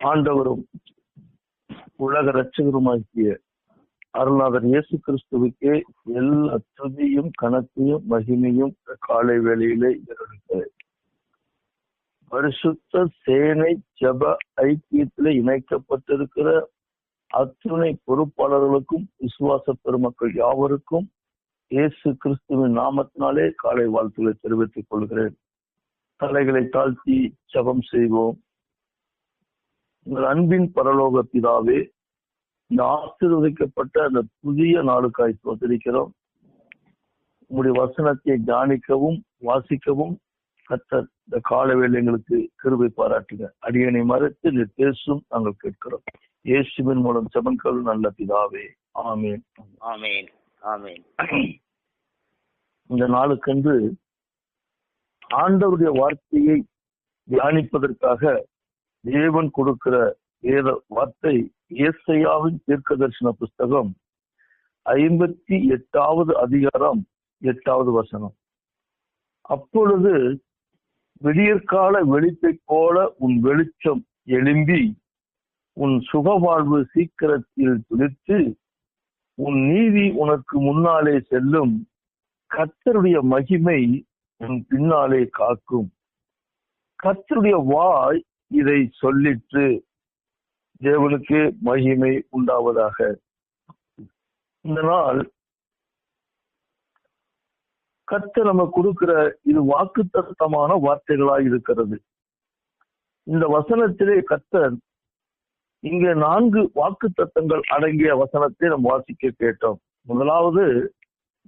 ஆண்டவரும் உலக இரட்சகருமாகிய அருள்நாதர் இயேசு கிறிஸ்துவுக்கே எல்லா துதியும் கணக்கையும் மகிமையும் காலை வேளையிலே இருக்கிறது. பரிசுத்த சேனை ஜப ஐக்கியத்திலே இணைக்கப்பட்டிருக்கிற அத்துணை பொறுப்பாளர்களுக்கும் விசுவாச பெருமக்கள் யாவருக்கும் இயேசு கிறிஸ்துவின் நாமத்தினாலே காலை வாழ்த்துக்களை தெரிவித்துக் கொள்கிறேன். தலைகளை தாழ்த்தி ஜெபம் செய்வோம். உங்கள் அன்பின் பரலோக பிதாவே, இந்த ஆசீர்வதிக்கப்பட்ட அந்த புதிய நாளுக்காய் ஸ்தோத்திரிக்கிறோம். உங்களுடைய வசனத்தை தியானிக்கவும் வாசிக்கவும் கர்த்தர் இந்த கால வேளை எங்களுக்கு கிருபை பாராட்டுங்க. அடியனை மறைத்து நீர் பேசும் நாங்கள் கேட்கிறோம். இயேசுவின் மூலம் ஜெபங்கள் நல்ல பிதாவே, ஆமேன். ஆமேன். ஆமேன். இந்த நாளுக்கென்று ஆண்டவருடைய வார்த்தையை தியானிப்பதற்காக தேவன் கொடுக்கிற வேத வார்த்தை ஏசாயாவின் தீர்க்கதரிசன புஸ்தகம் 58வது அதிகாரம் 8வது வசனம். அப்பொழுது விடியற்கால வெளிச்சை போல உன் வெளிச்சம் எழும்பி உன் சுகவாழ்வு சீக்கிரத்தில் துளிர்த்து உன் நீதி உனக்கு முன்னாலே செல்லும், கர்த்தருடைய மகிமை உன் பின்னாலே காக்கும். கர்த்தருடைய வாய் இதை சொல்லிற்று. தேவனுக்கு மகிமை உண்டாவதாக. இந்த நாள் கர்த்தர் நம்ம கொடுக்கிற இது வாக்குத்தத்தமான வார்த்தைகளாய் இருக்கிறது. இந்த வசனத்திலே கர்த்தர் இங்கே 4 வாக்குத்தத்தங்கள் அடங்கிய வசனத்தை நாம் வாசிக்க கேட்டோம். முதலாவது,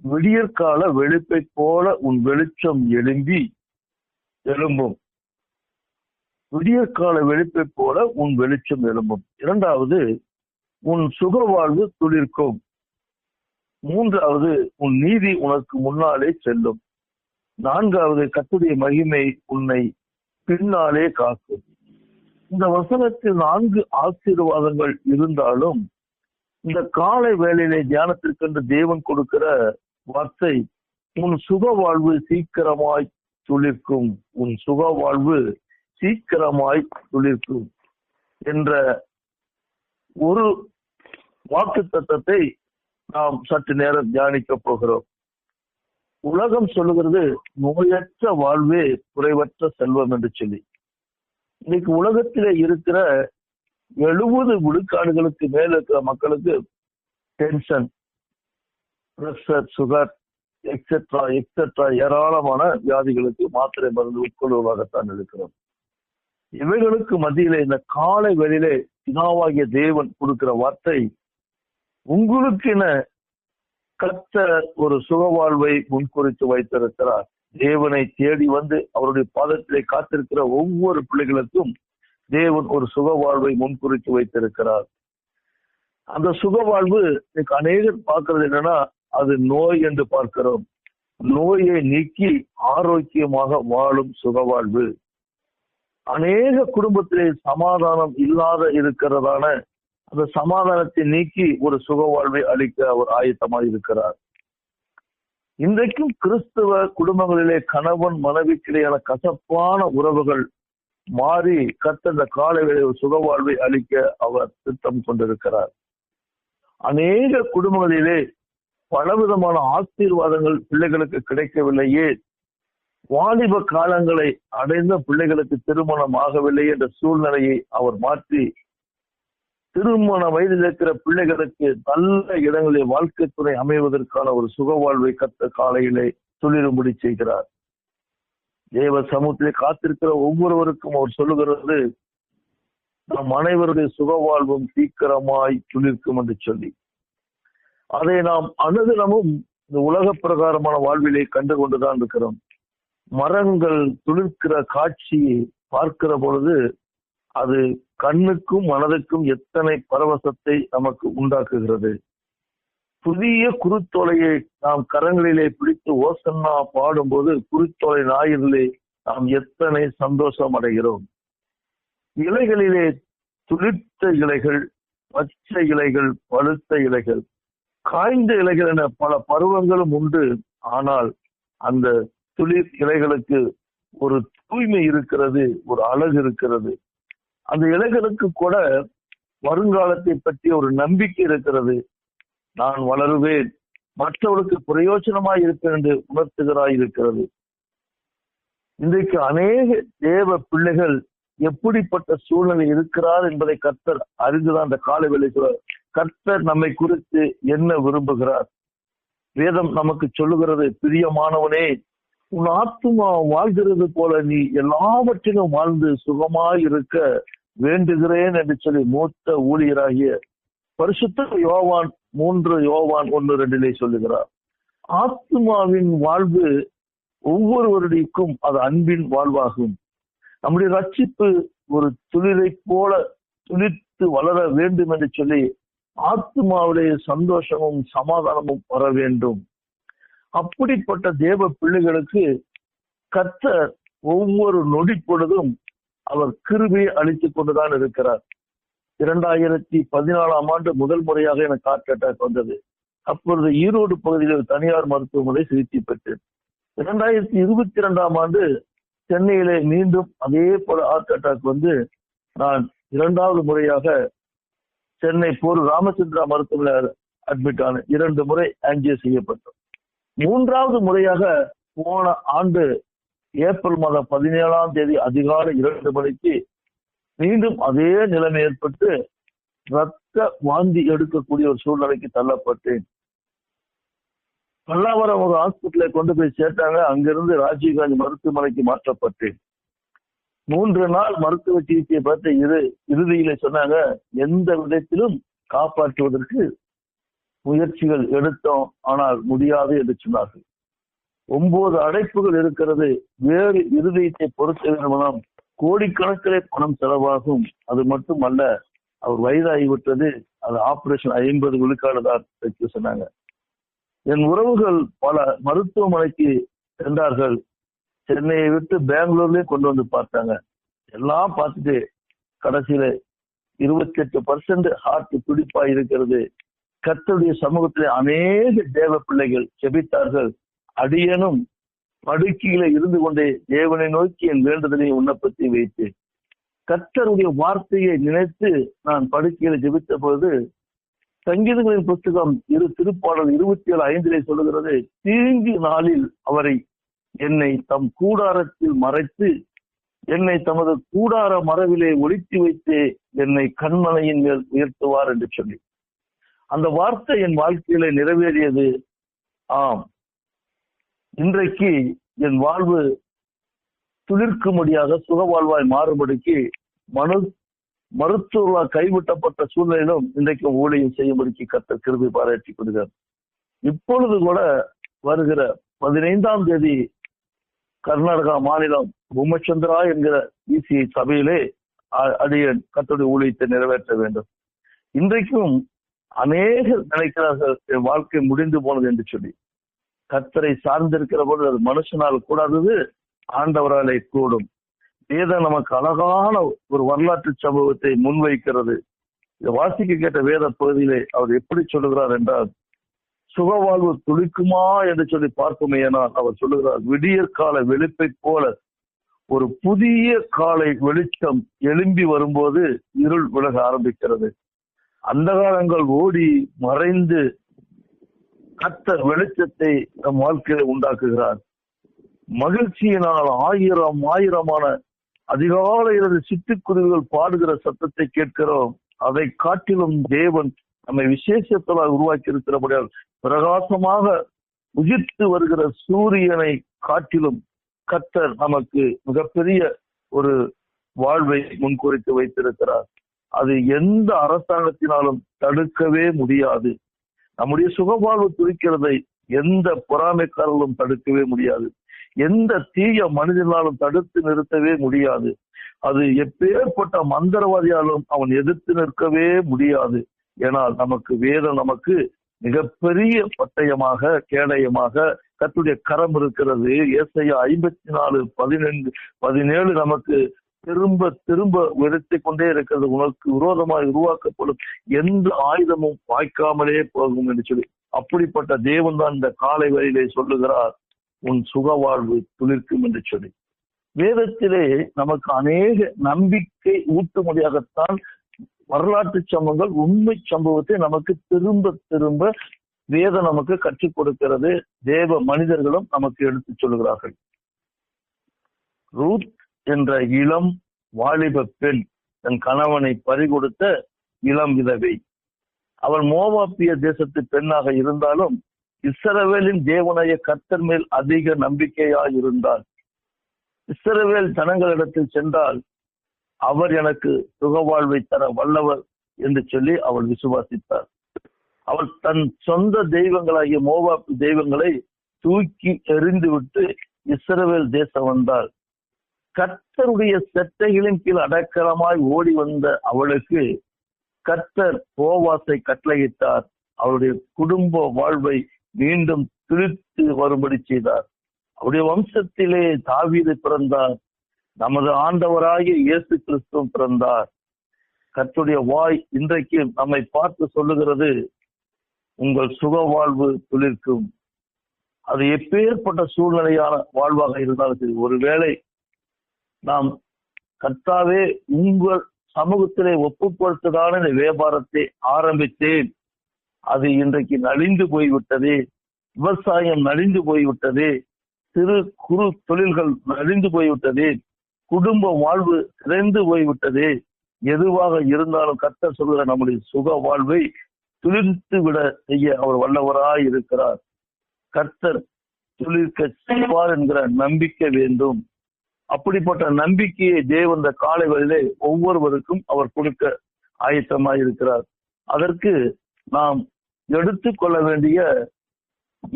விடியற்கால வெளிப்பை போல உன் வெளிச்சம் எழும்பும். விடியற்கால வெளிப்பை போல உன் வெளிச்சம் எழும்பும். இரண்டாவது, உன் சுகவாழ்வு துளிர்க்கும். மூன்றாவது, உன் நீதி உனக்கு முன்னாலே செல்லும். நான்காவது, கர்த்தருடைய மகிமை உன்னை பின்னாலே காக்கும். இந்த வசனத்தில் 4 ஆசீர்வாதங்கள் இருந்தாலும் இந்த காலை வேளையிலே தியானத்திற்கென்று தேவன் கொடுக்கிற வார்த்தை உன் சுகவாழ்வு சீக்கிரமாய் துளிர்க்கும். உன் சுகவாழ்வு சீக்கிரமாய் துளிர்க்கும் என்ற ஒரு வாக்குத்தத்தத்தை நாம் சற்று நேரம் தியானிக்க போகிறோம். உலகம் சொல்லுகிறது நோயற்ற வாழ்வே குறைவற்ற செல்வம் என்று சொல்லி. இன்னைக்கு உலகத்திலே இருக்கிற 70 விழுக்காடுகளுக்கு மேல இருக்கிற மக்களுக்கு tension, pressure, sugar etcetera etcetera ஏராளமான வியாதிகளுக்கு மாத்திரை மருந்து உட்கொள்வதாகத்தான் இருக்கிறோம். இவைகளுக்கு மத்தியிலே இந்த காலை வேளையிலே பிதாவாகிய தேவன் கொடுக்கிற வார்த்தை, உங்களுக்கென கர்த்தர் ஒரு சுகவாழ்வை முன்குறித்து வைத்திருக்கிறார். தேவனை தேடி வந்து அவருடைய பாதத்திலே காத்திருக்கிற ஒவ்வொரு பிள்ளைகளுக்கும் தேவன் ஒரு சுகவாழ்வை முன்குறித்து வைத்திருக்கிறார். அந்த சுகவாழ்வு இன்னைக்கு அநேகர் பார்க்கிறது என்னன்னா, அது நோய் என்று பார்க்கிறோம். நோயை நீக்கி ஆரோக்கியமாக வாழும் சுகவாழ்வு. அநேக குடும்பத்திலே சமாதானம் இல்லாத இருக்கிறதான அந்த சமாதானத்தை நீக்கி ஒரு சுகவாழ்வை அளிக்க அவர் ஆயத்தமாக இருக்கிறார். இன்றைக்கும் கிறிஸ்தவ குடும்பங்களிலே கணவன் மனைவிக்கிடையான கசப்பான உறவுகள் மாறி கர்த்தர் இந்த காலையிலே ஒரு சுகவாழ்வை அளிக்க அவர் திட்டம் கொண்டிருக்கிறார். அநேக குடும்பங்களிலே பலவிதமான ஆசீர்வாதங்கள் பிள்ளைகளுக்கு கிடைக்கவில்லையே, வாலிப காலங்களை அடைந்த பிள்ளைகளுக்கு திருமணம் ஆகவில்லை என்ற சூழ்நிலையை அவர் மாற்றி திருமண வயதில் இருக்கிற பிள்ளைகளுக்கு நல்ல இடங்களில் வாழ்க்கை துணை அமைவதற்கான ஒரு சுகவாழ்வை கர்த்தர் காலையிலே துளிரும்படி செய்கிறார். தேவ சமூகத்திலே காத்திருக்கிற ஒவ்வொருவருக்கும் அவர் சொல்லுகிறது, நம் அனைவருடைய சுகவாழ்வும் சீக்கிரமாய் துளிர்க்கும் என்று சொல்லி, அதை நாம் அனுதினமும் இந்த உலக பிரகாரமான வாழ்விலே கண்டு கொண்டுதான் இருக்கிறோம். மரங்கள் துளிர்க்கிற காட்சியை பார்க்கிற பொழுது அது கண்ணுக்கும் மனதுக்கும் எத்தனை பரவசத்தை நமக்கு உண்டாக்குகிறது. புதிய குருத்தோலையை நாம் கரங்களிலே பிடித்து ஓசன்னா பாடும்போது குருத்தோலை ஞாயிறிலே நாம் எத்தனை சந்தோஷம் அடைகிறோம். இலைகளிலே துளிர்த்த இலைகள், பச்சை இலைகள், பழுத்த இலைகள், காய்ந்த இலைகள் என பல பருவங்களும் உண்டு. ஆனால் அந்த துளிர் இலைகளுக்கு ஒரு தூய்மை இருக்கிறது, ஒரு அழகு இருக்கிறது. அந்த இலைகளுக்கு கூட வருங்காலத்தை பற்றி ஒரு நம்பிக்கை இருக்கிறது. நான் வளருவேன், மற்றவர்களுக்கு பிரயோஜனமாய் இருப்பேன் என்று உணர்த்துகிறாய் இருக்கிறது. இன்றைக்கு அநேக தேவ பிள்ளைகள் எப்படிப்பட்ட சூழ்நிலை இருக்கிறார் என்பதை கர்த்தர் அறிந்துதான் அந்த கால வேளை கர்த்தர் நம்மை குறித்து என்ன விரும்புகிறார். வேதம் நமக்கு சொல்லுகிறது, பிரியமானவனே, உன் ஆத்துமா வாழ்கிறது போல நீ எல்லாவற்றிலும் வாழ்ந்து சுகமாய் இருக்க வேண்டுகிறேன் என்று சொல்லி மூத்த ஊழியராகிய பரிசுத்த யோவான் 3 யோவான் 1:2 சொல்லுகிறார். ஆத்துமாவின் வாழ்வு ஒவ்வொருவருடையும் அது அன்பின் வாழ்வாகும். நம்முடைய ரட்சிப்பு ஒரு துளிரை போல துளிர்த்து வளர வேண்டும் என்று சொல்லி ஆத்மாவுடைய சந்தோஷமும் சமாதானமும் வர வேண்டும். அப்படிப்பட்ட தேவ பிள்ளைகளுக்கு கர்த்தர் ஒவ்வொரு நொடி பொழுதும் அவர் கிருபையை அளித்துக் கொண்டுதான் இருக்கிறார். 2014ஆம் ஆண்டு முதல் முறையாக எனக்கு ஹார்ட் அட்டாக் வந்தது. அப்பொழுது ஈரோடு பகுதியில் தனியார் மருத்துவமனை சிகிச்சை பெற்றேன். 2022ஆம் ஆண்டு சென்னையிலே மீண்டும் அதே போல ஹார்ட் அட்டாக் வந்து நான் 2வது முறையாக சென்னை போர் ராமச்சந்திரா மருத்துவமனையில் அட்மிட் ஆனேன். 2 முறை ஆன்ஜியோ செய்யப்பட்டோம். 3வது முறையாக போன ஆண்டு ஏப்ரல் மாதம் 17ஆம் தேதி அதிகாலை 2 மணிக்கு மீண்டும் அதே நிலைமை ஏற்பட்டு ரத்த வாந்தி எடுக்கக்கூடிய ஒரு சூழ்நிலைக்கு தள்ளப்பட்டேன். பல்லாவரம் ஒரு ஹாஸ்பிட்டலை கொண்டு போய் சேர்த்தாங்க. அங்கிருந்து ராஜீவ்காந்தி மருத்துவமனைக்கு மாற்றப்பட்டேன். 3 நாள் மருத்துவ சிகிச்சையை பார்த்து இறுதியில சொன்னாங்க, எந்த விதத்திலும் காப்பாற்றுவதற்கு முயற்சிகள் எடுத்தோம், ஆனால் முடியாது என்று சொன்னார்கள். 9 அடைப்புகள் இருக்கிறது. வேறு இருதயத்தை பொறுத்த வேண்டுமானால் கோடிக்கணக்கிலே பணம் செலவாகும். அது மட்டுமல்ல, அவர் வயதாகிவிட்டது, அது ஆபரேஷன் 50 விழுக்காடு தான் வைக்க சொன்னாங்க. என் உறவுகள் பல மருத்துவமனைக்கு சென்றார்கள். சென்னையை விட்டு பெங்களூர்லயே கொண்டு வந்து பார்த்தாங்க. எல்லாம் பார்த்துட்டு கடைசியில 28% ஹார்ட் துடிப்பா இருக்கிறது. கர்த்தருடைய சமூகத்திலே அநேக தேவ பிள்ளைகள் ஜெபித்தார்கள். அடியனும் படுக்கையில இருந்து கொண்டே தேவனை நோக்கி என் வேண்டுதலையும் விண்ணப்பத்தை வைத்து கர்த்தருடைய வார்த்தையை நினைத்து நான் படுக்கையில ஜெபித்த போது சங்கீதங்களின் புத்தகம் திருப்பாடல் 27:5 சொல்லுகிறது, தீங்கு நாளில் அவரை என்னை தம் கூடாரத்தில் மறைத்து என்னை தமது கூடார மரவிலே ஒளித்து வைத்து என்னை கண்மலையின் மேல் உயர்த்துவார் என்று சொல்லி அந்த வார்த்தை என் வாழ்க்கையில நிறைவேறியது. ஆம், இன்றைக்கு என் வாழ்வு துளிர்க்கும்படியாக சுகவாழ்வாய் மாறுபடிக்கு மருத்துவர்களால் கைவிட்டப்பட்ட சூழ்நிலையிலும் இன்றைக்கு ஊழியம் செய்யும்படிக்கு கர்த்தர் கிருபை பாராட்டி கொடுக்கிறார். இப்பொழுது கூட வருகிற 15ஆம் தேதி கர்நாடகா மாநிலம் பூமச்சந்திரா என்கிற இசிஐ சபையிலே அடியன் கர்த்தருடைய ஊழியத்தை நிறைவேற்ற வேண்டும். இன்றைக்கும் அநேகர் நினைக்கிறார்கள் என் வாழ்க்கை முடிந்து போனது என்று சொல்லி. கர்த்தரை சார்ந்திருக்கிற போது அது மனுஷனால் கூடாதது ஆண்டவராலே கூடும். வேதம் நமக்கு அழகான ஒரு வரலாற்று சம்பவத்தை முன்வைக்கிறது. இதை வாசிக்க கேட்ட வேத பகுதியிலே அவர் எப்படி சொல்லுகிறார் என்றால், சுகவாழ்வு துளிக்குமா என்று சொல்லி பார்க்குமேயானால் அவர் சொல்லுகிறார், விடியற் கால வெளிப்பை போல ஒரு புதிய காலை வெளிச்சம் எழும்பி வரும்போது இருள் விலக ஆரம்பிக்கிறது. அந்தகாரங்கள் ஓடி மறைந்து கர்த்தர் வெளிச்சத்தை நம் வாழ்க்கையில உண்டாக்குகிறார். மகிழ்ச்சியினால் ஆயிரமான அதிகாலையிலிருந்து சிட்டுக்குருவிகள் பாடுகிற சத்தத்தை கேட்கிறோம். அதை காட்டிலும் தேவன் நம்மை விசேஷத்தால் உருவாக்கி இருக்கிறபடியால் பிரகாசமாக உதிர்த்து வருகிற சூரியனை காட்டிலும் கர்த்தர் நமக்கு மிகப்பெரிய ஒரு வாழ்வை முன்குறித்து வைத்திருக்கிறார். அது எந்த அரசாங்கத்தினாலும் தடுக்கவே முடியாது. நம்முடைய சுகவாழ்வு துடிக்கிறதை எந்த பொறாமைக்காரர்களும் தடுக்கவே முடியாது. எந்த தீய மனிதனாலும் தடுத்து நிறுத்தவே முடியாது. அது எப்பேற்பட்ட மந்திரவாதியாலும் அவன் எதிர்த்து நிற்கவே முடியாது. ஏனால் நமக்கு வேதம் நமக்கு மிகப்பெரிய பட்டயமாக கேடயமாக கர்த்தருடைய கரம் இருக்கிறது. ஏசாயா 54:17 நமக்கு திரும்ப திரும்ப உயர்த்திக் கொண்டே இருக்கிறது. உனக்கு விரோதமாக உருவாக்கப்படும் எந்த ஆயுதமும் வாய்க்காமலே போகும் என்று சொல்லி அப்படிப்பட்ட தேவன் தான் இந்த காலை வேளையிலே சொல்லுகிறார், உன் சுகவாழ்வு துளிர்க்கும் என்று சொல்லி. வேதத்திலே நமக்கு அநேக நம்பிக்கை ஊட்டுமொழியாகத்தான் வரலாற்று சம்பவங்கள், உண்மை சம்பவத்தை நமக்கு திரும்ப திரும்ப வேதம் நமக்கு கற்றுக் கொடுக்கிறது. தேவ மனிதர்களும் நமக்கு எடுத்துச் சொல்கிறார்கள். ரூத் என்ற இளம் வாலிப பெண் தன் கணவனை பறிகொடுத்த இளம் விதவை. அவள் மோவாபிய தேசத்து பெண்ணாக இருந்தாலும் இஸ்ரவேலின் தேவனாய கர்த்தர் மேல் அதிக நம்பிக்கையாய் இருந்தாள். இஸ்ரவேல் ஜனங்களிடத்தில் சென்றால் அவர் எனக்கு சுகவாழ்வை தர வல்லவர் என்று சொல்லி அவள் விசுவாசித்தார். அவள் தன் சொந்த தெய்வங்களாகிய மோவாப் தெய்வங்களை தூக்கி எறிந்துவிட்டு இஸ்ரவேல் தேசம் வந்தாள். கர்த்தருடைய செட்டைகளின் கீழ் அடக்கலமாய் ஓடி வந்த அவளுக்கு கர்த்தர் போவாசை கட்டளையிட்டார். அவருடைய குடும்ப வாழ்வை மீண்டும் துளிர்த்து வரும்படி செய்தார். அவருடைய வம்சத்திலே தாவீது பிறந்தார். நமது ஆண்டவராகிய இயேசு கிறிஸ்து பிறந்தார். கர்த்தருடைய வாய் இன்றைக்கு நம்மை பார்த்து சொல்லுகிறது, உங்கள் சுக வாழ்வு துளிர்க்கும். அது எப்பேற்பட்ட சூழ்நிலையான வாழ்வாக இருந்தாலும் சரி. ஒருவேளை நாம் கர்த்தாவே உங்கள் சமூகத்திலே ஒப்புக்கொடுத்ததான இந்த வியாபாரத்தை ஆரம்பித்தேன், அது இன்றைக்கு நலிந்து போய்விட்டது. விவசாயம் நலிந்து போய்விட்டது. சிறு குறு தொழில்கள் நலிந்து போய்விட்டது. குடும்ப வாழ்வு சிதைந்து போய்விட்டது. எதுவாக இருந்தாலும் கர்த்தர் சொல்கிற நம்முடைய சுக வாழ்வை துளிர்த்து விட செய்ய அவர் வல்லவராய் இருக்கிறார். கர்த்தர் துளிர்க்க செய்வார் என்கிற நம்பிக்கை வேண்டும். அப்படிப்பட்ட நம்பிக்கையை தேவன் இந்த காலைகளிலே ஒவ்வொருவருக்கும் அவர் கொடுக்க ஆயத்தமாய் இருக்கிறார். அதற்கு நாம் எடுத்துக்கொள்ள வேண்டிய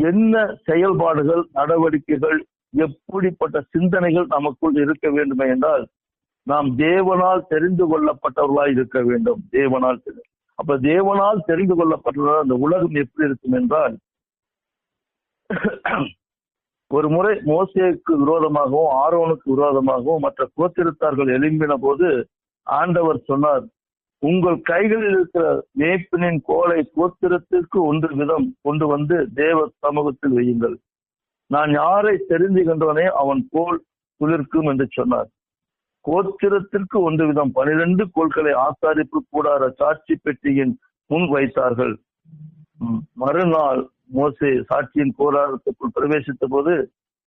என்ன செயல்பாடுகள், நடவடிக்கைகள், எப்படிப்பட்ட சிந்தனைகள் நமக்குள் இருக்க வேண்டுமே என்றால், நாம் தேவனால் தெரிந்து கொள்ளப்பட்டவர்களாய் இருக்க வேண்டும். அப்ப தேவனால் தெரிந்து கொள்ளப்பட்டவர்களால் அந்த உலகம் எப்படி இருக்கும் என்றால், ஒரு முறை மோசேக்கு விரோதமாகவும் ஆரோனுக்கு விரோதமாகவும் மற்ற கோத்திரத்தார்கள் எழும்பின போது ஆண்டவர் சொன்னார், உங்கள் கைகளில் இருக்கிற மேய்ப்பனின் கோலை கோத்திரத்திற்கு 1 வீதம் கொண்டு வந்து தேவ சமூகத்தில் வையுங்கள். நான் யாரை தெரிந்துகின்றோனே அவன் கோல் துளிர்க்கும் என்று சொன்னார். கோத்திரத்திற்கு 1 வீதம் 12 கோல்களை ஆசாரிப்பு கூடார சாட்சி பெட்டியின் முன் வைத்தார்கள். மறுநாள் மோசே சாட்சியின் கூடாரத்துக்குள் பிரவேசித்த போது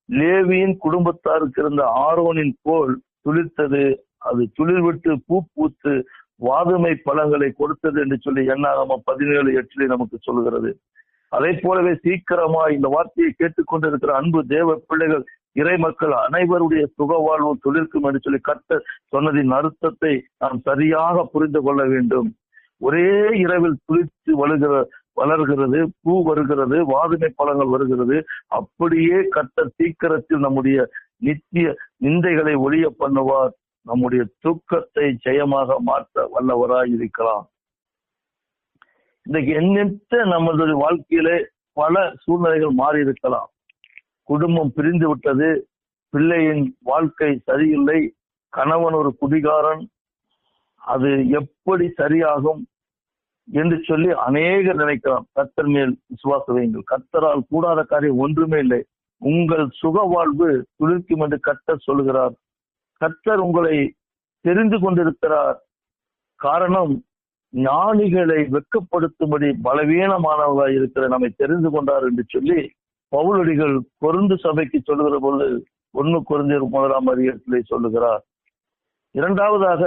லேவியின் குடும்பத்தாருக்கு இருந்த ஆரோனின் கோல் துளிர்த்தது. அது துளிர் விட்டு பூ பூத்து வாதுமை பழங்களை கொடுத்தது என்று சொல்லி என்னாகமம் 17:8 நமக்கு சொல்கிறது. அதை போலவே சீக்கிரமா இந்த வார்த்தையை கேட்டுக்கொண்டிருக்கிற அன்பு தேவ பிள்ளைகள், இறை மக்கள் அனைவருடைய சுக வாழ்வு துளிர்க்கும் என்று சொல்லி கர்த்தர் சொன்னதின் அர்த்தத்தை நாம் சரியாக புரிந்து கொள்ள வேண்டும். ஒரே இரவில் துளிர்த்து வளர்கிறது, பூ வருகிறது, வாதுமை பழங்கள் வருகிறது. அப்படியே கர்த்தர் சீக்கிரத்தில் நம்முடைய நித்திய நிந்தைகளை ஒழிய பண்ணுவார். நம்முடைய தூக்கத்தை ஜெயமாக மாற்ற வல்லவராய் இருக்கலாம். இன்றைக்கு எண்ணற்ற நமது வாழ்க்கையிலே பல சூழ்நிலைகள் மாறி இருக்கலாம். குடும்பம் பிரிந்து விட்டது, பிள்ளையின் வாழ்க்கை சரியில்லை, கணவன் ஒரு குடிகாரன், அது எப்படி சரியாகும் என்று சொல்லி அநேகர் நினைக்கலாம். கர்த்தர் மேல் விசுவாசம் வையுங்கள். கர்த்தரால் கூடாத காரியம் ஒன்றுமே இல்லை. உங்கள் சுக வாழ்வு துளிர்க்கும் என்று கர்த்தர் சொல்கிறார். கர்த்தர் உங்களை தெரிந்து கொண்டிருக்கிறார். காரணம், ஞானிகளை வெட்கப்படுத்தும்படி பலவீனமானவர்களாக இருக்கிற நம்மை தெரிந்து கொண்டார் என்று சொல்லி பவுலடிகள் கொரிந்து சபைக்கு சொல்லுகிற பொழுது 1 கொரிந்தியர் 1 சொல்லுகிறார். இரண்டாவதாக,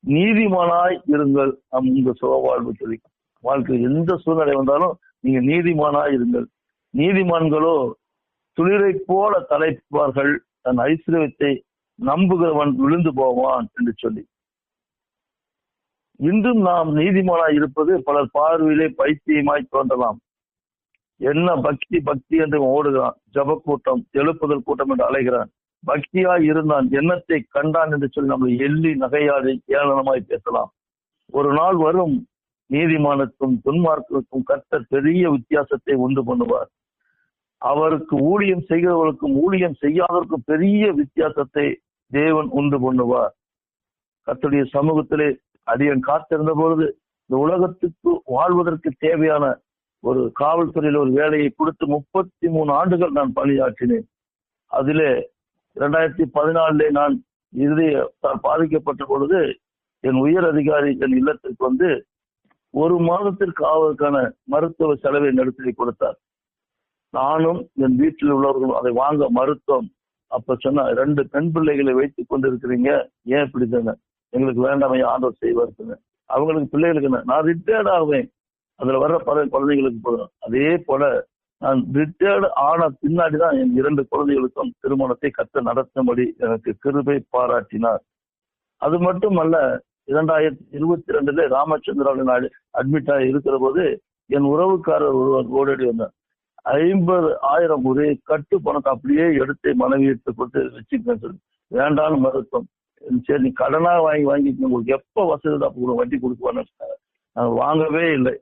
நீதிமானாய் இருங்கள். உங்க சுக வாழ்வு துளிக்கும். வாழ்க்கை எந்த சூழ்நிலை வந்தாலும் நீங்க நீதிமானாய் இருங்கள். நீதிமான்களோ துளிரை போல தலைப்பார்கள், தன் ஐஸ்வர்யத்தை நம்புகிறவன் விழுந்து போவான் என்று சொல்லி. இன்றும் நாம் நீதிமானாய் இருப்பது பலர் பார்வையிலே பைத்தியமாய் தோன்றலாம். என்ன பக்தி என்று ஓடுகிறான், ஜப கூட்டம், எழுப்புதல் கூட்டம் என்று அலைகிறான். பக்தியாய் இருந்தான், எண்ணத்தை கண்டான் என்று சொல்லி நம்மளை எள்ளி நகையாடி ஏளனமாய் பேசலாம். ஒரு நாள் வரும், நீதிமானுக்கும் துன்மார்க்குக்கும் கர்த்தர் பெரிய வித்தியாசத்தை உண்டு பண்ணுவார். அவருக்கு ஊழியம் செய்கிறவர்களுக்கும் ஊழியம் செய்யாதவருக்கும் பெரிய வித்தியாசத்தை தேவன் உண்டு பண்ணுவார். கர்த்தருடைய சமூகத்திலே அடியன் காத்திருந்த பொழுது இந்த உலகத்துக்கு வாழ்வதற்கு தேவையான ஒரு காவல்துறையில் ஒரு வேலையை கொடுத்து 33 ஆண்டுகள் நான் பணியாற்றினேன். அதிலே 2014 நான் இதயத்தால் பாதிக்கப்பட்ட பொழுது என் உயர் அதிகாரி என் இல்லத்திற்கு வந்து 1 மாதத்திற்கு ஆவதற்கான மருத்துவ செலவை நடத்தி கொடுத்தார். நானும் என் வீட்டில் உள்ளவர்களும் அதை வாங்க மறுத்தோம். அப்ப சொன்ன 2 பெண் பிள்ளைகளை வைத்துக் கொண்டிருக்கிறீங்க, ஏன் இப்படி தானே, எங்களுக்கு வேண்டாமே, ஆண்டவர் செய்வார். அவங்களுக்கு பிள்ளைகளுக்கு என்ன, நான் ரிட்டையர்ட் ஆகுவேன், அதுல வர்ற பல குழந்தைகளுக்கு போதும். அதே போல நான் ரிட்டையர்டு ஆன பின்னாடிதான் என் 2 குழந்தைகளுக்கும் திருமணத்தை கத்த நடத்தும்படி எனக்கு கிருபை பாராட்டினார். அது மட்டுமல்ல, 2022 ராமச்சந்திராவில் அட்மிட் ஆகி இருக்கிற போது என் உறவுக்காரர் ஒருவர் ஓடடி வந்தார். 50,000 ஒரே கட்டு பணத்தை அப்படியே எடுத்து மனைவியிட்டு கொடுத்து வச்சுக்கன்னு சொல்லி வேண்டான்னு மறுத்தோம். சரி, நீ கடனா வாங்கிட்டு உங்களுக்கு எப்ப வசதி தான் வட்டி கொடுக்குவான்னு நாங்கள் வாங்கவே இல்லை.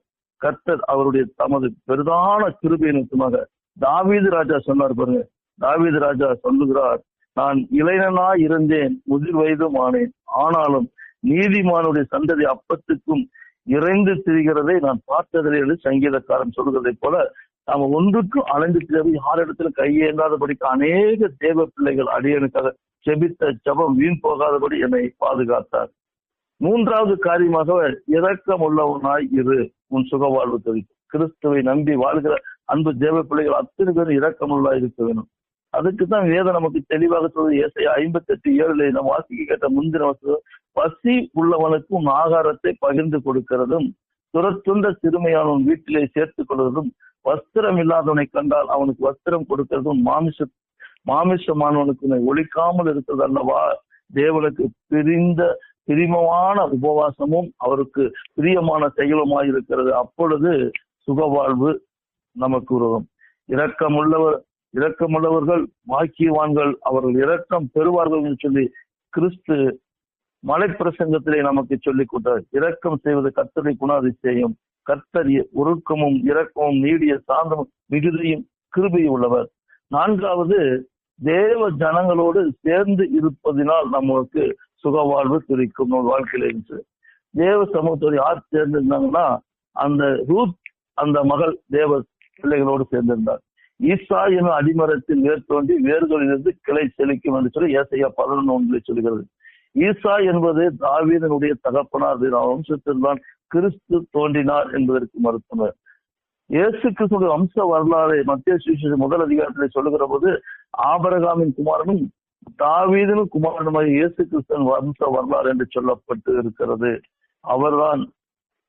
கர்த்தர் அவருடைய தமது பெரிதான கிருபை நிமித்தமாக தாவீது ராஜா சொன்னார் பாருங்க. தாவீது ராஜா சொல்லுகிறார், நான் இளைஞனா இருந்தேன், முதிர் வயதும் ஆனேன், ஆனாலும் நீதிமானுடைய சந்ததி அப்பத்துக்கும் இறைந்து திரிகிறதை நான் பார்த்ததில்லை என்று சங்கீதக்காரன் சொல்கிறதை போல நாம ஒன்றுக்கும் அலைந்து திரி யாரிடத்துல கையேந்தாதபடிக்கு அநேக தேவ பிள்ளைகள் அடியனுக்காக செபித்த ஜபம் வீண் போகாதபடி என்னை பாதுகாத்தார். 3வது காரியமாக, இரக்கம் உள்ளவனாய் இரு, உன் சுகவாழ்வு தெரிவிக்கும். கிறிஸ்துவை நம்பி வாழ்கிற அன்பு தேவ பிள்ளைகள் அத்தனை பேரும் இரக்கமுள்ளா இருக்க வேணும். அதுக்குதான் வேதம் நமக்கு தெளிவாக சொல்றது. ஏசாயா 58:7 நம்ம வாசிக்க கேட்ட முந்தின வசனம், பசி உள்ளவனுக்கும் ஆகாரத்தை பகிர்ந்து கொடுக்கிறதும், துரத்துண்ட சிறுமையானவன் வீட்டிலே சேர்த்துக் கொள்வதும், வஸ்திரம் இல்லாதவனை கண்டால் அவனுக்கு வஸ்திரம் கொடுக்கிறதும், மாமிசமானவனுக்கு ஒழிக்காமல் இருக்கிறது அல்லவா தேவனுக்கு பிரியமான உபவாசமும் அவருக்கு பிரியமான செயலுமாய் இருக்கிறது. அப்பொழுது சுகவாழ்வு நமக்கு உருவம். இரக்கமுள்ளவர்கள் பாக்கியவான்கள், அவர்கள் இரக்கம் பெறுவார்கள் என்று சொல்லி கிறிஸ்து மலை பிரசங்கத்திலே நமக்கு சொல்லிக் கொடுத்தார். இரக்கம் செய்வது கர்த்தருடைய குணாதிசயம். கர்த்தர் உருக்கமும் இரக்கமும் நீடிய சாந்தமும் மிகுதியும் கிருபையும் உள்ளவர். 4வது, தேவ ஜனங்களோடு சேர்ந்து இருப்பதினால் நமக்கு சுகவாழ்வு குறிக்கும். நம்ம வாழ்க்கையில இருந்து தேவ சமூகத்தோடு யார் சேர்ந்திருந்தாங்கன்னா, அந்த ரூத் அந்த மகள் தேவ பிள்ளைகளோடு சேர்ந்திருந்தார். ஈசா எனும் அடிமரத்தில் வேர் தோண்டி வேர்களிலிருந்து கிளை செழிக்கும் என்று சொல்லி ஏசாயா 11:1 சொல்கிறது. ஈசா என்பது தாவீதனுடைய தகப்பனார், வம்சத்தில்தான் கிறிஸ்து தோன்றினார் என்பதற்கு மருத்துவர். இயேசு கிறிஸ்துடைய வம்ச வரலாறு மத்திய சுவிசேஷம் 1 அதிகாரத்தில் சொல்லுகிற போது, ஆபிரகாமின் குமாரனும் தாவீதின் குமாரனுமாக இயேசு கிறிஸ்துவின் வம்ச வரலாறு என்று சொல்லப்பட்டு இருக்கிறது. அவர்தான்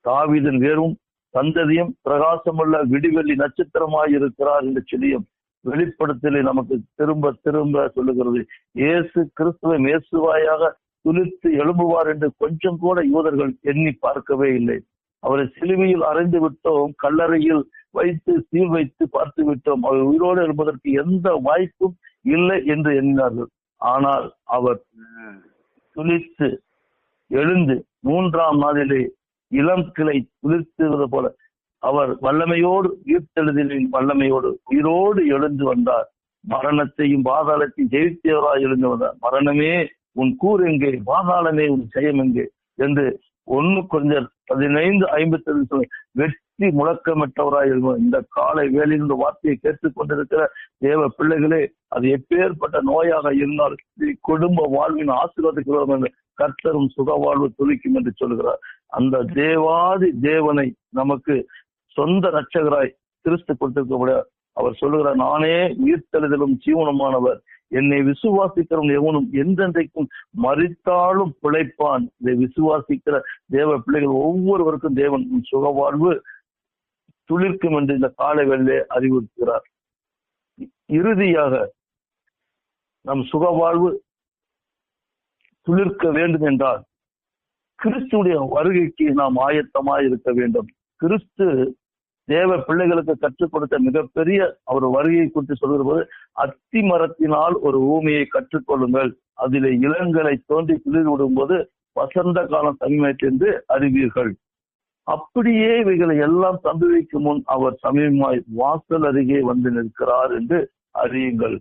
தாவீதின் வேரும் சந்ததியும் பிரகாசமுள்ள விடிவெள்ளி நட்சத்திரமாய் இருக்கிறார் என்று சொல்லியும் வெளிப்படுத்தலை நமக்கு திரும்ப திரும்ப சொல்லுகிறது. இயேசு கிறிஸ்துவை மேசுவாயாக துளிர்த்து எழும்புவார் என்று கொஞ்சம் கூட யூதர்கள் எண்ணி பார்க்கவே இல்லை. அவரை சிலுவையில் அறைந்து விட்டோம், கல்லறையில் வைத்து சீல் வைத்து பார்த்து விட்டோம், அவர் உயிரோடு எழுப்பதற்கு எந்த வாய்ப்பும் இல்லை என்று எண்ணினார்கள். ஆனால் அவர் துளிர்த்து எழுந்து 3ஆம் நாளிலே இளம் கிளை துளிர்த்துவது போல அவர் வல்லமையோடு உயிர்த்தெழுதலின் வல்லமையோடு உயிரோடு எழுந்து வந்தார். மரணத்தையும் பாதாளத்தையும் ஜெயித்தவராய் எழுந்து வந்தார். மரணமே உன் கூர் எங்கே, பாதாளமே உன் ஜெயம் எங்கே என்று 1 Corinthians 15:57 வெற்றி முழக்கமிட்டவராய் இருக்கும். இந்த காலை வேலையில் வார்த்தையை கேட்டுக் கொண்டிருக்கிற தேவ பிள்ளைகளே, அது எப்பேற்பட்ட நோயாக இருந்தால் குடும்ப வாழ்வின் ஆசீர்வாதம் என்று கர்த்தரும் சுகவாழ்வு துளிக்கும் என்று சொல்கிறார். அந்த தேவாதி தேவனை நமக்கு சொந்த ரட்சகராய் கிறிஸ்து கொடுத்திருக்க அவர் சொல்லுகிறார், நானே உயிர்த்தெழுதலும் ஜீவனுமானவர், என்னை விசுவாசிக்கிறவன் எவனும் எந்தெந்தைக்கும் மரித்தாலும் பிழைப்பான். இதை விசுவாசிக்கிற தேவ பிள்ளைகள் ஒவ்வொருவருக்கும் தேவன் சுகவாழ்வு துளிர்க்கும் என்று இந்த காலை வேளையிலே அறிவுறுத்துகிறார். இறுதியாக நம் சுகவாழ்வு துளிர்க்க வேண்டும் என்றால் கிறிஸ்துடைய வருகைக்கு நாம் ஆயத்தமாய் இருக்க வேண்டும். கிறிஸ்து தேவ பிள்ளைகளுக்கு கற்றுக் கொடுத்த மிகப்பெரிய அவர் வருகையை குறித்து சொல்கிற போது, அத்தி மரத்தினால் ஒரு ஊமையை கற்றுக்கொள்ளுங்கள், அதிலே இளங்களை தோண்டி குளிர் விடும் போது வசந்த காலம் சமீபத்தை என்று அறிவீர்கள். அப்படியே இவைகளை எல்லாம் சம்பவிக்கும் முன் அவர் சமீபமாய் வாசல் அருகே வந்து நிற்கிறார் என்று அறியுங்கள்.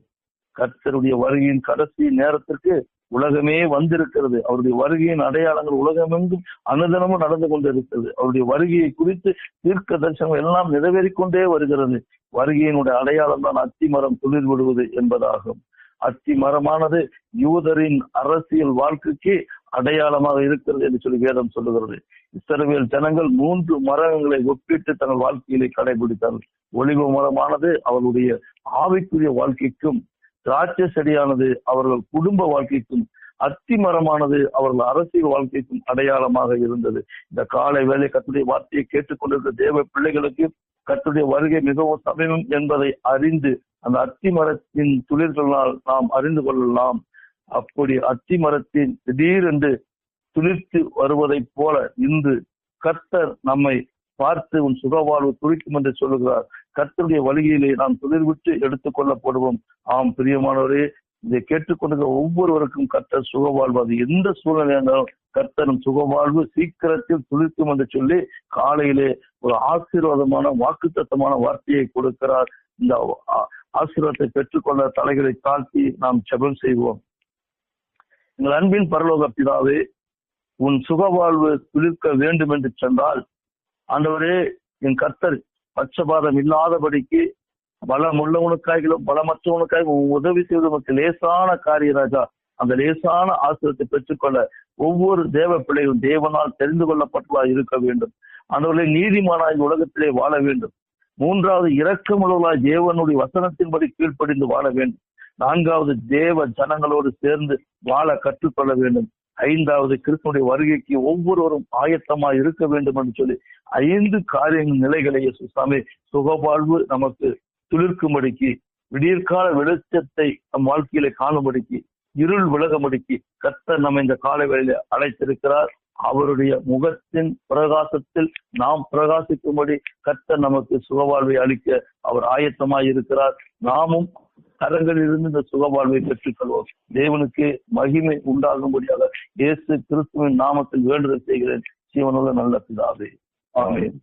கர்த்தருடைய வருகையின் கடைசி நேரத்திற்கு உலகமே வந்திருக்கிறது. அவருடைய வருகையின் அடையாளங்கள் உலகமெங்கும் அனுதினமும் நடந்து கொண்டிருக்கிறது. அவருடைய வருகையை குறித்து தீர்க்க தரிசனம் எல்லாம் நிறைவேறிக்கொண்டே வருகிறது. வருகையினுடைய அடையாளம் தான் அத்தி மரம் துளிர் விடுவது என்பதாகும். அத்தி மரமானது யூதரின் அரசியல் வாழ்க்கைக்கு அடையாளமாக இருக்கிறது என்று சொல்லி வேதம் சொல்லுகிறது. இஸ்ரவேல் ஜனங்கள் 3 மரங்களை ஒப்பிட்டு தங்கள் வாழ்க்கையிலே கடைபிடித்தார்கள். ஒலிவ மரமானது அவர்களுடைய ஆவிக்குரிய வாழ்க்கைக்கும், திராட்சை செடியானது அவர்கள் குடும்ப வாழ்க்கைக்கும், அத்தி மரமானது அவர்கள் அரசியல் வாழ்க்கைக்கும் அடையாளமாக இருந்தது. இந்த காலை வேலை கர்த்தருடைய வார்த்தையை கேட்டுக்கொண்டிருக்கிற தேவ பிள்ளைகளுக்கு கர்த்தருடைய வருகை மிகவும் சமீபம் என்பதை அறிந்து அந்த அத்தி மரத்தின் துளிர்களால் நாம் அறிந்து கொள்ளலாம். அப்படி அத்தி மரத்தின் திடீரென்று துளிர்த்து வருவதைப் போல இன்று கர்த்தர் நம்மை பார்த்து உன் சுகவாழ்வு துளிக்கும் என்று சொல்லுகிறார். கர்த்தருடைய வழியிலே நாம் துளிர்விட்டு எடுத்துக் கொள்ளப்படுவோம். ஆம் பிரியமானவரே, இதை கேட்டுக்கொண்டிருக்கிற ஒவ்வொருவருக்கும் கர்த்தர் சுகவாழ்வு, அது எந்த சூழ்நிலை இருந்தாலும் கர்த்தரும் சுகவாழ்வு சீக்கிரத்தில் துளிர்க்கும் என்று சொல்லி காலையிலே ஒரு ஆசீர்வாதமான வாக்குத்தத்தமான வார்த்தையை கொடுக்கிறார். இந்த ஆசீர்வாதத்தை பெற்றுக்கொள்ள தலைகளை தாழ்த்தி நாம் ஜெபம் செய்வோம். எங்கள் அன்பின் பரலோக பிதாவே, உன் சுகவாழ்வு துளிர்க்க வேண்டும் என்று சொன்னால் ஆண்டவரே, என் கர்த்தர் பட்சபாதம் இல்லாதபடிக்கு பலம் உள்ளவனுக்காகவும் பலமற்றவனுக்காகவும் உதவி செய்வதற்கு லேசான காரிய ராஜா, அந்த லேசான ஆசீர்வாதத்தை பெற்றுக்கொள்ள ஒவ்வொரு தேவ பிள்ளையும் தேவனால் தெரிந்து கொள்ளப்பட்டதா இருக்க வேண்டும். ஆண்டவர்களே, நீதிமானாய் உலகத்திலே வாழ வேண்டும். 3வது இரக்கமுள்ளவர்களாய் தேவனுடைய வசனத்தின்படி கீழ்ப்படிந்து வாழ வேண்டும். 4வது தேவ ஜனங்களோடு சேர்ந்து வாழ கற்றுக்கொள்ள வேண்டும். 5வது கிறிஸ்துடைய வருகைக்கு ஒவ்வொருவரும் ஆயத்தமாய் இருக்க வேண்டும் என்று சொல்லி 5 காரியங்கள் நிலைகளை சுசாமி சுகவாழ்வு நமக்கு துளிர்க்கும்படிக்கு, விடியற்கால வெளிச்சத்தை நம் வாழ்க்கையில காணும்படிக்கு, இருள் விலகும்படிக்கு கர்த்தர் நம்ம இந்த காலை வேளையில அழைத்திருக்கிறார். அவருடைய முகத்தின் பிரகாசத்தில் நாம் பிரகாசிக்கும்படி கர்த்தர் நமக்கு சுகவாழ்வை அளிக்க அவர் ஆயத்தமாய் இருக்கிறார். நாமும் கரங்களில் இருந்து இந்த சுகவாழ்வை பெற்றுக்கொள்வோம். தேவனுக்கு மகிமை உண்டாகும்படியாக இயேசு கிறிஸ்துவின் நாமத்தில் வேண்டுதல் செய்கிறேன். ஜீவனுள்ள நல்ல பிதாவே, ஆமென்.